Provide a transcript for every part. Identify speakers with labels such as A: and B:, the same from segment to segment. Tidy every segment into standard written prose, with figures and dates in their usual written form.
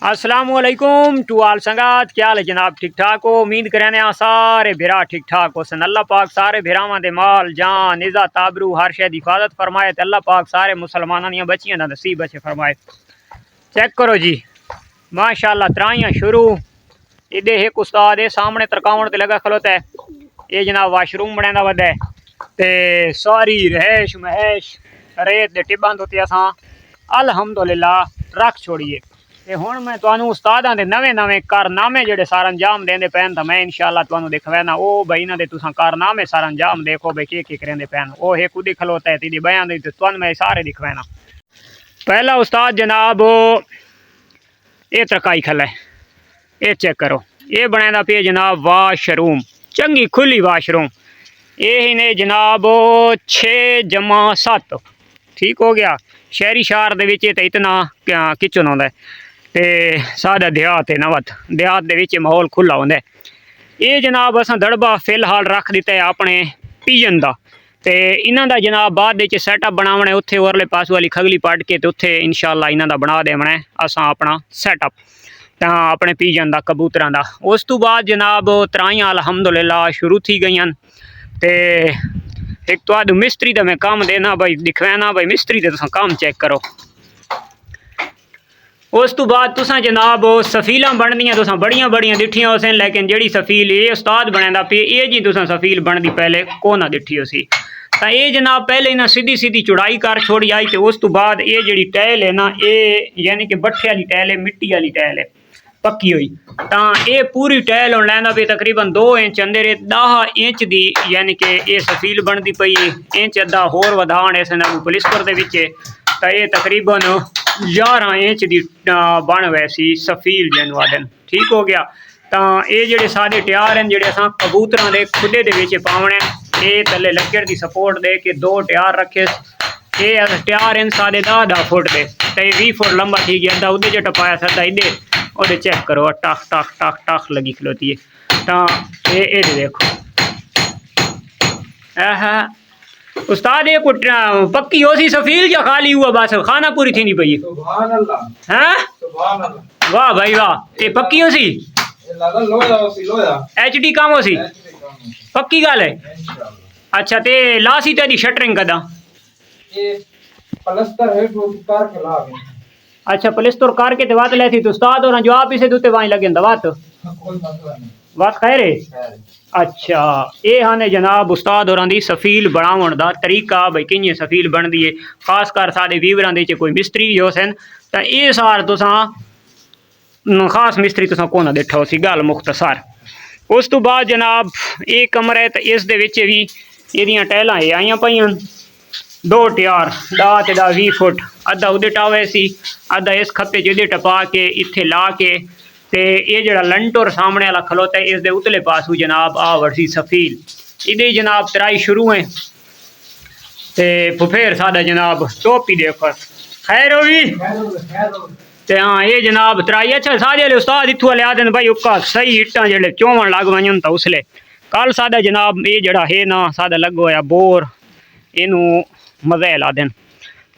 A: अस्सलामुअलैकुम टू आल संगात, क्या हाल है जनाब? ठीक ठाक हो? उम्मीद करें सारे भिरा ठीक ठाक हो सन। अल्लाह पाक सारे भिरावां दे माल जान इज़्ज़त ताबरू हर शे दी हिफाजत फरमाए ते अल्लाह पाक सारे मुसलमानां दियां बच्चियां दा नसीब अच्छे फरमाए। चेक करो जी, माशाअल्लाह तराइयां शुरू। इधे एक उस्ताद है सामने तरकावण ते लगा खलोता है। ये जनाब वाशरूम बने दा वदा है ते सारी रहश महश रेत दे टिब्बां तो असां अल्हम्दुलिल्लाह रख छोड़िए। ते हुण मैं तुहानू उस्तादां दे नवे कारनामे जेहड़े सार अंजाम देंदे पैन तां मैं इंशाअल्लाह तुहानू दिखवाना। ओ भाई इन्हां दे तुसां कारनामे सार अंजाम देखो भाई के करेंदे पैन। ओ एक उदी खलोता है तीदी बयान दे तुहानू मैं सारे दिखवाना। पहला उस्ताद जनाब ये तरकाई खला है, ये चेक करो। ये बनाया पे जनाब वाशरूम, चंगी खुली वाशरूम। ये ही ने जनाब 6+7 ठीक हो गया। शहरी शहर दे विच ते इतना किचन होंदा है ते सादा देहात है नवत देहात दे विच माहौल खुला होंदा है। ये जनाब असां दड़बा फिलहाल रख दिता है अपने पिजन दा ते इन्हां दा जनाब बाद विच सैटअप बनावना है। उत्थे ओरले पास वाली खगली पट के ते उत्थे इंशाअल्लाह इन्हां दा बना देवना है असां अपना सैटअप तां अपने पिजन दा कबूतरां दा। उस तो बाद जनाब तराइयां अल्हम्दुलिल्लाह शुरू थी गईयां ते एक तो मिस्त्री दा मैं काम देना भाई दिखवाना भाई मिस्त्री दे तुसां काम चेक करो। उस तो बाद तुसां जनाब सफीलां बनदियां तुसां बड़ियां बड़ियां दिठियां हो सन, लेकिन जेड़ी सफील ये उस्ताद बनांदा पे ये जी तुसां सफील बनदी पहले कोना दिठी हो सी। तां ये जनाब पहले इन्हां सीधी सीधी चौड़ाई कर छोड़ी आई ते उस तो बाद ये जेड़ी टैल है ना ये यानी कि बट्ठे वाली टैल है, मिट्टी वाली टैल है पक्की हुई। तां ये पूरी टैल हुण लैंदा पे तकरीबन 2 इंच अंदर 10 इंच दी यानी कि ये सफील बनदी पई इंच अद्धा होर वधाण इस पलिस्तर दे विच। तां ये तकरीबन 11 इंच दी बन वैसी सफील जैनू आदन ठीक हो गया। तां ये जेडे साडे ट्यार हैं जेडे असां कबूतरां दे खुदे दे विच पावणे ये तले लक्कड़ दी सपोर्ट दे के 2 ट्यार रखे। ये ट्यार हैं साढ़े 10 फुट दे ते 20 फुट लंबा थी गया अद्धा उदे च टपाया सदा इधे और चेक करो टक टक टक टक लगी खलोती है। तां ये देखो उस्ताद ये कुछ पक्की हो सी सफील या खाली हुआ बस खाना पूरी थी नहीं पई? सुभान अल्लाह हैं, सुभान अल्लाह। वाह भाई वाह, ये पक्की हो सी लोया एचडी काम हो सी पक्की गल है इंशाअल्लाह। अच्छा ते ला सी तेरी शटरिंग कदा? ये प्लास्टर है तो कर के ला गए। अच्छा प्लास्टर करके ते बात ले थी तो उस्ताद और जवाब इसे दूते वहीं लगे बात कोई मसला नहीं बात खैर है। अच्छा ये हाँ जनाब उस्ताद और दी सफील बनावन दा तरीका भाई किंज सफील बनदी है। खास कर साडे वीवरां दे कोई मिस्त्री हो सन तां ये सार तुसां खास मिस्त्री तुसां कोना देखा हो सी गल मुख्तसर। उस तो बाद जनाब ये कमरा है तो इस दे विच भी एदियां टैलां आईयां पईयां 2 ट्यार 10 ते 20 फुट अद्धा उदे टावे सी अद्धा इस खप्पे जिदे टपा के इत्थे ला के ते ये जड़ा लंटर सामने वाला खलोता है इस दे उतले पासू जनाब आ वर्सी सफील इदे जनाब तराई शुरू है ते फिर सादा जनाब टोपी देखो खैर होगी ते हाँ ये जनाब तराई। अच्छा सादे वाले उस्ताद इत्थों वाले आदन भाई उक्का सही इट्टां जेड़े चोवन लग वजन तां उसले कल सादा जनाब ये जड़ा है ना सादा लगो होया बोर इनू मज़ैल आदन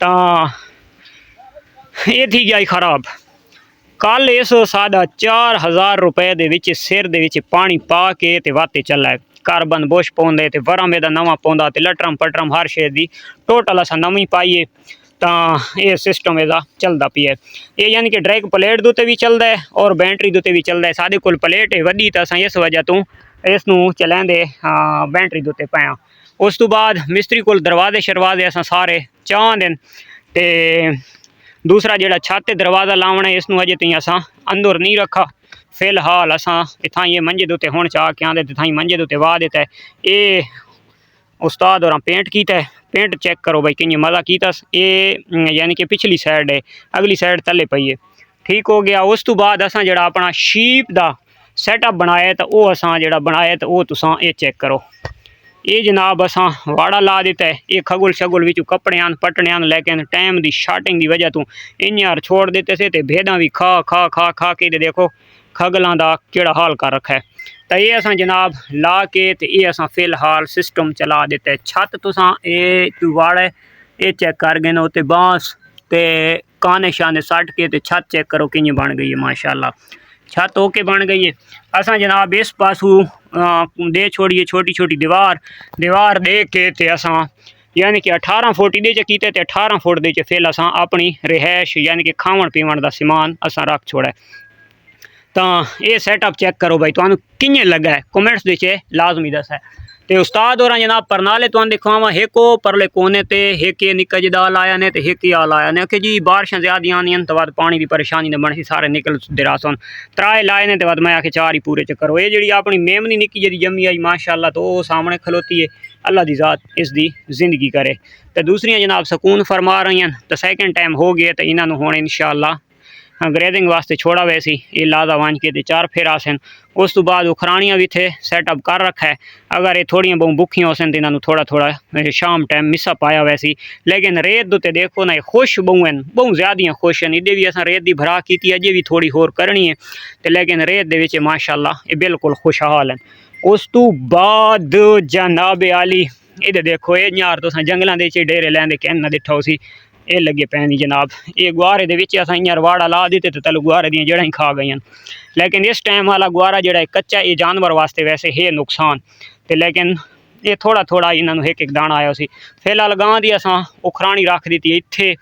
A: तां ये थी गया खराब। कल इस सादा 4000 रुपए दे विच सिर दे विच पानी पा के ते वाते चला है कार्बन बुश पौंदे ते वरम एदा नवा पौंदा ते लटरम पटरम हर शे दी टोटल असां नवी पाइए तां ये सिस्टम एदा चलदा पिया है। ये यानी कि डायरेक्ट प्लेट दूते भी चलदा है और बैटरी दूते भी चलदा है। साडे कोल प्लेट है वड्डी तां असां इस वजह तो इसनू चलांदे बैटरी दूते पाया। उस तो बाद मिस्त्री कोल दरवाजे शरवाजे असां सारे चाह देन ते दूसरा जेड़ा छत दरवाज़ा लावना है इसनू अजे तीन असां अंदर नहीं रखा फिलहाल असां इथां ये मंजे दुते हुण चाह के आंदे इथां मंजे दुते वाह देता है। ये उस्ताद और पेंट कीता है पेंट चेक करो भाई किंज मज़ा कीता ये यानी कि पिछली साइड है अगली साइड तले पई है ठीक हो गया। उस तो बाद असां जेड़ा अपना शीप दा सैटअप बनाया तो वो असां जेड़ा बनाया तो वो तुसां ये चेक करो। ये जनाब असां वाड़ा ला दिता है ये खगुल शगुल विचू कपड़े आन पटने आन लेकिन टाइम दी शार्टिंग की वजह तो इन्यार छोड़ देते से ते भेदा भी खा खा खा खा के देखो खगलों का केड़ा हाल कर रखा है। तो ये असां जनाब ला के ते ये असां फिलहाल सिस्टम चला देता है। छत तुसां ये वाड़ा ये चेक कर गए ना उत्ते बांस ते काने शाने सट के ते छत चेक करो किंज बन गई है माशाल्लाह। छत ओके बन गई है। असा जनाब इस पासू दे छोड़िए छोटी छोटी दीवार दे के ते असा यानी कि 18 फुट इहदे च कीते ते 18 फुट दे च फिर असा अपनी रिहायश यानी कि खावन पीवन का समान असा रख छोड़ा। तो ये सैटअप चेक करो भाई तुहानू किंज लगा है कमेंट्स दे लाजमी दस है। तो उस्ताद और जनाब परनाले तुहानू दिखावा एक परले कोने ते एक निक्का जिहा लाया ने ते एक आ लाया ने कि जी बारिशां ज्यादा आनियां तो बाद पानी की परेशानी ने बनी सारे निकल दे सन त्राए लाए ने तो बाद मैं आखे 4 ही पूरे च करो। ये जी अपनी मेमनी निक्की जी जमी आई माशाल्लाह तो वो सामने खलोती है। अल्लाह दी ज़ात इसकी जिंदगी करे। तो दूसरियां जनाब सकून फरमा रही हैं। तो सैकेंड टाइम हो गया तो इन्होंने हुण इंशाअल्लाह ग्रेजिंग वास्ते छोड़ा वैसी ये लादा वंज के 4 फेरा सन। उस तो बाद उखरानियाँ भी थे सैटअप कर रखा है। अगर ये थोड़ियाँ बहु भुखियाँ होसन तो इन्होंने थोड़ा थोड़ा शाम टाइम मिसा पाया वैसी। लेकिन रेत उत्ते देखो ना खुश बहु हैं बहु ज़्यादा खुश हैं। इधे भी अस रेत की भरा की अजे भी थोड़ी होर करनी है तो लेकिन रेत दे विच माशाल्लाह ये बिल्कुल खुशहाल हैं। उस तो बाद जनाब आली इधर देखो ये यार तुस जंगलों के डेरे लैंदे कहना दिठा उसी ये लगे पैनी जनाब। ये गुआरे के अस इं रवाड़ा ला दिते तो तल गुआरे दी जड़ां ही खा गई। लेकिन इस टाइम वाला गुआरा जोड़ा कच्चा ये जानवर वास्ते वैसे है नुकसान तो लेकिन ये थोड़ा थोड़ा इन्होंने एक दाना आया सी। फिलहाल गां की असा उखरानी रख दी इत्थे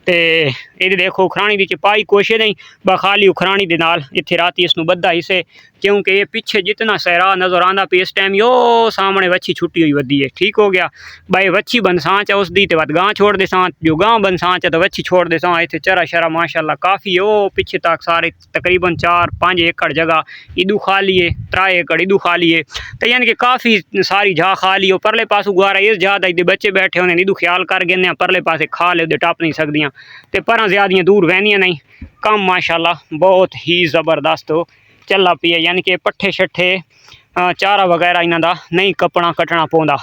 A: तो ये देखो उखरानी की पाई कोशिश नहीं बखाली उखरानी के नाल इत्थे राती इसनू बद्धा हिस्से क्योंकि ये पीछे जितना सहरा नज़र आता पे इस टाइम यो सामने वच्छी छुट्टी हुई वधी है। ठीक हो गया भाई वच्छी बनसांच है उसकी तो बाद गां छोड़ दे सां जो गां बनसांच है तो वच्छी छोड़ दे सां। इतने चरा शरा माशाल्लाह काफ़ी है वो पीछे तक सारे तकरीबन 4-5 एकड़ जगह इदू खा लिए 3 एकड़ इदू खा लिए तो यानी कि काफ़ी सारी जा खा ली। परले पासू गुआरा इस जा इधे बच्चे बैठे होने इदू ख्याल कर गए परले पासे खा ले टप नहीं सकदियाँ तो पर ज़्यादा दूर वहनियाँ नहीं। कम माशाल्लाह बहुत ही ज़बरदस्त हो चला पी है यानी कि पट्ठे शट्ठे चारा वगैरह इन्हों का नहीं कपना कटना पौंदा।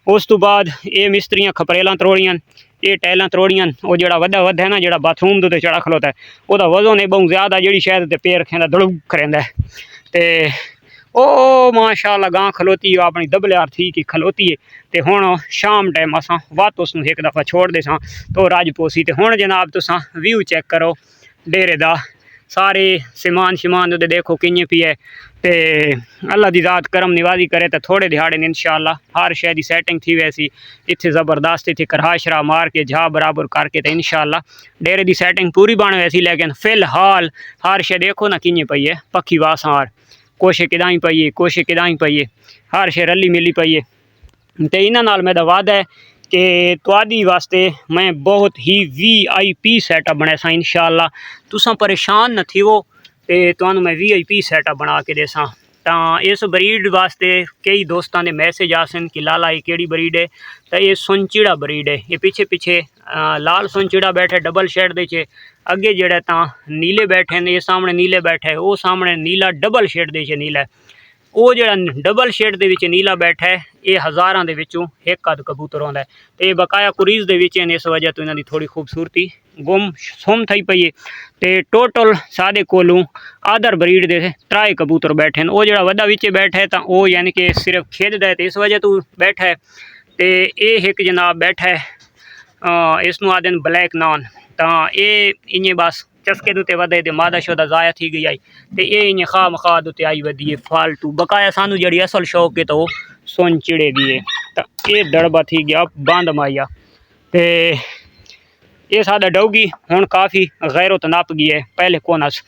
A: उस तो बाद ये मिस्त्रियाँ खपरेलों त्रोड़ियां ये टाइलों त्रोड़ियां वो जो वड्डा वध है ना जो बाथरूम के चढ़ा खलोता है वह वजन है बहुत ज़्यादा जी शायद पैर रखें धड़ुक रहा है तो ओ माशाल्लाह गां खलोती है अपनी दबलियार थी कि खलोती है। तो हुण शाम टाइम असां वत उसनूं एक दफ़ा छोड़ दे सां तो रज पोसी। तो हुण जनाब तुसां व्यू चेक करो डेरे दा सारे समान शमान उदे देखो किंज पी है। तो अल्लाह दी ज़ात करम निवाजी करे तो थोड़े दिहाड़े ने इंशाअल्लाह हर शय की सैटिंग थी वैसी इत्थे ज़बरदस्त इत्थे करहा शरा मार के जा बराबर करके तो इंशाअल्लाह डेरे की सैटिंग पूरी बन वैसी। लेकिन फिलहाल हर शय देखो ना किंज पई है पक्की वासार कोशिश किदाई पई है कोशिश किदाई पई है हर शय रली मिली पई है। तो इन्हां नाल मेरा वादा है कि तुहाडी वास्ते मैं बहुत ही VIP सैटअप बनाया सा इंशाअल्लाह तुसां परेशान न थीवो तो तुहानू मैं VIP सैटअप बना के देसां। तो इस ब्रीड वास्ते कई दोस्तों के मैसेज आसन कि लाला ये केड़ी ब्रीड है तो ये सुनचिड़ा ब्रीड है। ये पीछे पीछे लाल सुनचिड़ा बैठे डबल शेड दे अगे जड़ा ता नीले बैठे ने ये सामने नीले बैठा है वो सामने नीला डबल शेड दे नीला है वो जड़ा डबल शेड दे विच नीला बैठा है ये हज़ारां दे विचों एक अध कबूतर आंदा है। तो ये बकाया कुरीज दे विच इस वजह तो इन्हां दी थोड़ी खूबसूरती गुम सुम थी पई है। तो टोटल सादे कोलों आदर ब्रीड दे 3 कबूतर बैठे हैं वो जड़ा वड्डा विच बैठा है तो वो यानी कि सिर्फ खेददा है तो इस वजह तो बैठा है। तो ये एक जनाब बैठा है इसनूं आदन ब्लैक नान तो ये इं बस चस्के दुते वधे तो मादा शोदा ज़ाया थी गई आई तो ये इं खा मखा दुते आई वधी है फालतू बकाया सानू जड़ी असल शौक है तो वो सुन चिड़े दी है। तो ये दड़बा थी गया बंद माइया तो ये सादा डोगी हुण काफ़ी गैरत नप गई है पहले कोनस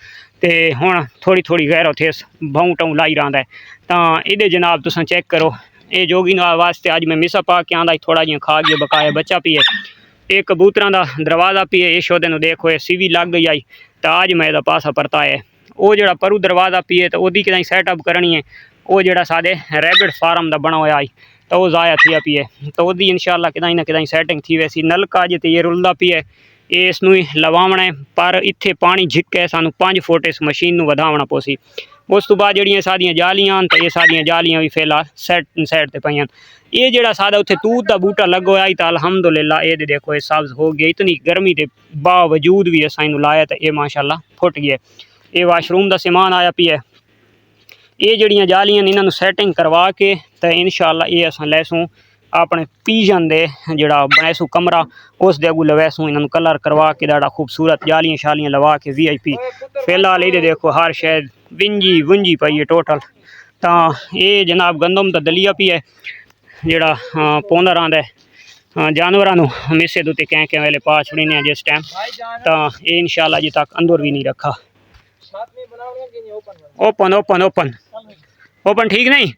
A: तो हुण थोड़ी थोड़ी गैरत थेस भाऊ टाऊ लाई रहा है। तो ये जनाब तुम चेक करो ये जोगी वास्ते अज मैं मिसा पा के आंदा थोड़ा जिहा खा गया बकाया बच्चा पी है। ये कबूतर का दरवाज़ा पी है ये शोदे देखो ये सीवी लग गई आई तो अज मैं पासा परता है वो जड़ा परू दरवाज़ा पी है तो वो कि सैटअप करनी है वो जड़ा सादे रैबिट फार्म का बना हुआ आई तो वो ज़ाया थी पी है तो वो इंशाअल्लाह किदाई ना किदाई सैटिंग थी वैसी। नलका अज तो ये रुलदा पी है ये इसनू ही लवावना है पर इत्थे पानी झिक है सानू 5 फुट इस मशीन नू वधावना पोसी। उस तो बाद जड़ियाँ सादियाँ जालियां तो ये सादियाँ जालियां भी फिलहाल सैड ते पईयां। ये जड़ा सादा उत्थे तूत का बूटा लगो आई तो अलहमदुलिल्लाह ये देखो ये सब्ज हो गया इतनी गर्मी के बावजूद भी असा इनू लाया तो ये माशाल्लाह फुट गया। ये वाशरूम का समान आया पी है ये जड़ियाँ जालियां इन्होंने सैटिंग करवा के तो इंशाअल्लाह ये असा लैसूँ अपने पीजन दे जड़ा बनैसू कमरा उस दे अगू लवैसू इन्होंने कलर करवा के दाड़ा खूबसूरत जालियां शालियां लवा के VIP फिलहाल ये देखो हर शायद विंजी वुंजी पई है टोटल। तो ये जनाब गंदम दा दलिया पी है जड़ा पौंदा रहा है जानवरों मिसे दुते कैं वेले पा छड़ने जिस टाइम। तो ये इंशाल्लाह अजे तक अंदर भी नहीं रखा। ओपन ओपन ओपन ओपन ठीक नहीं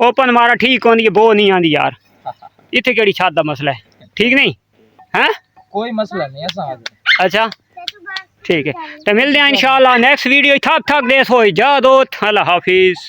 A: ओपन मारा ठीक होंदी है बो नहीं आंदी यार इतने केड़ी छत दा मसला है ठीक नहीं है
B: कोई मसला नहीं ऐसा।
A: अच्छा ठीक है तो मिलते हैं इंशाल्लाह नेक्स्ट वीडियो थक थक देस हो जा दो। अल्लाह हाफिज।